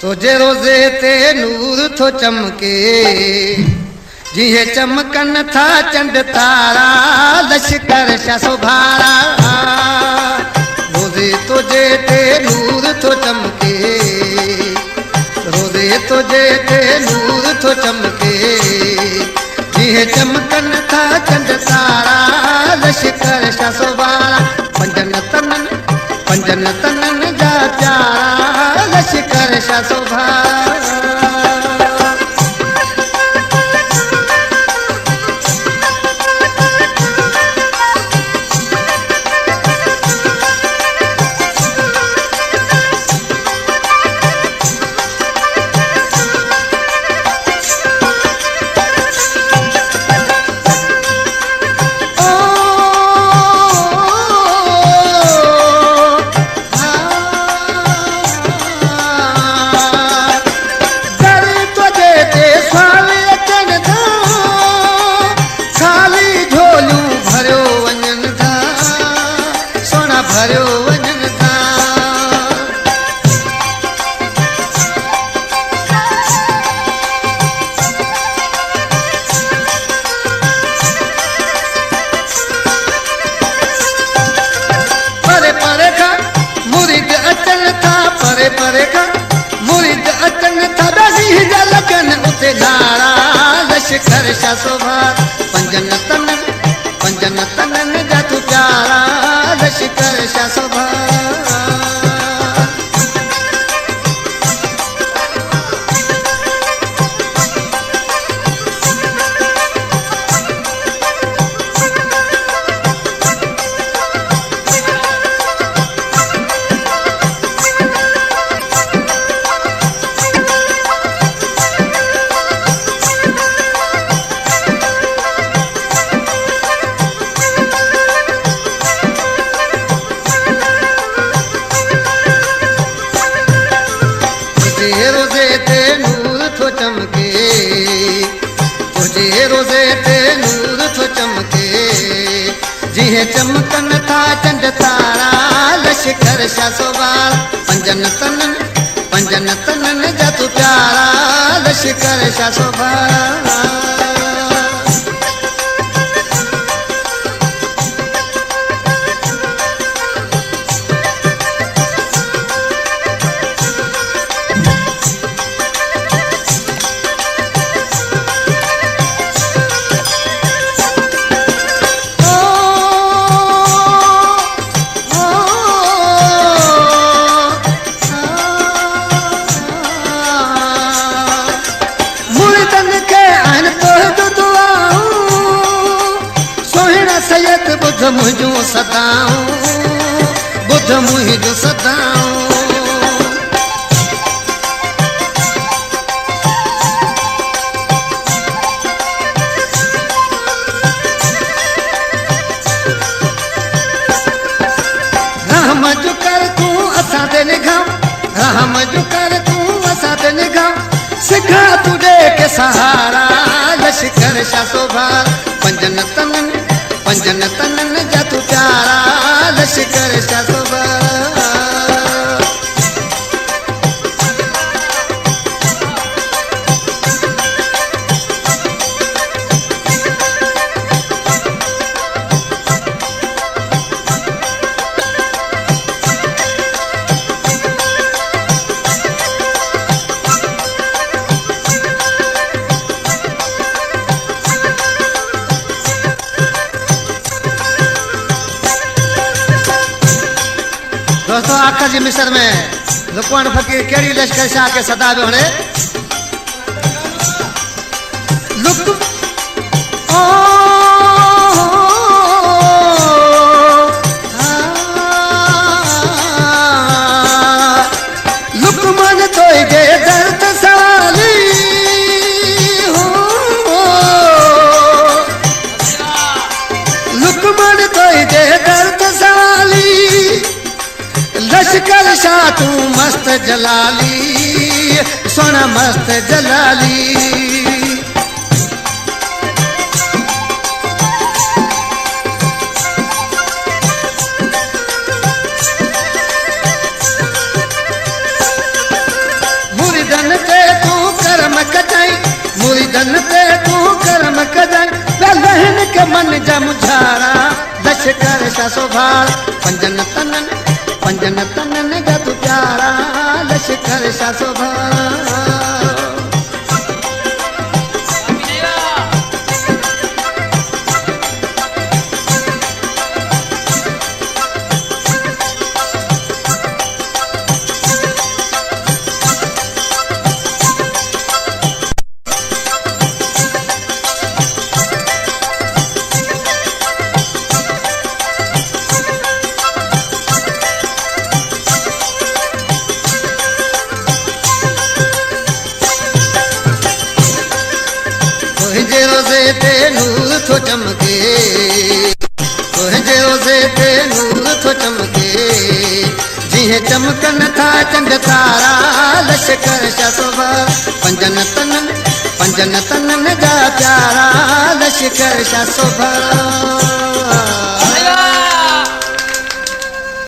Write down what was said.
तुझे रोज़े ते नूर थो चमके जीअं चमकन था चंड तारा लश्कर छा सुभारा रोज़े तुझे ते नूर थो चमके रोज़े तुझे ते नूर थो चमके जीअं चमकन था चंड तारा लश्कर छा सुभारा पंजन तनन जा प्यारा लश्कर छा सुभारा लश्कर छा सुभारा पंजन तनन जा तू प्यारा लश्कर छा सुभारा जीअं चमकन था चंड तारा लश्कर छा सुभारा पंजन तनन जा तू प्यारा लश्कर छा सुभारा बुध मुझो सदाऊं बुध मुझो सदाऊं रहम जो कर तू असां ते निगाह रहम जो कर तू असां ते निगाह सिखा तुझे के सहारा लश्कर छा सुभारा पंजन तनन जा तू प्यारा लश्कर छा सुभारा दोस्तों आखिर जी मिस्र में लुकमान फकीर केड़ी लश्कर शाह के सदा में होने लुक लुकमान तो जे दर्द साली लुकमान तो जे दर्द साली लश्कर शाह तू मस्त जलाली सोना मस्त जलाली मुरी पंजन ते तू कर्म कजन लहन के मन जमुझारा लश्कर शा सोभार पंजन तनन जा तू प्यारा लश्कर शा सोभार रोज़े ते नूर थो चमके तुझे रोज़े ते नूर थो चमके जीअं चमकन था चंड तारा लश्कर शा सोभार पंजन तनन जा प्यारा लश्कर शा सोभार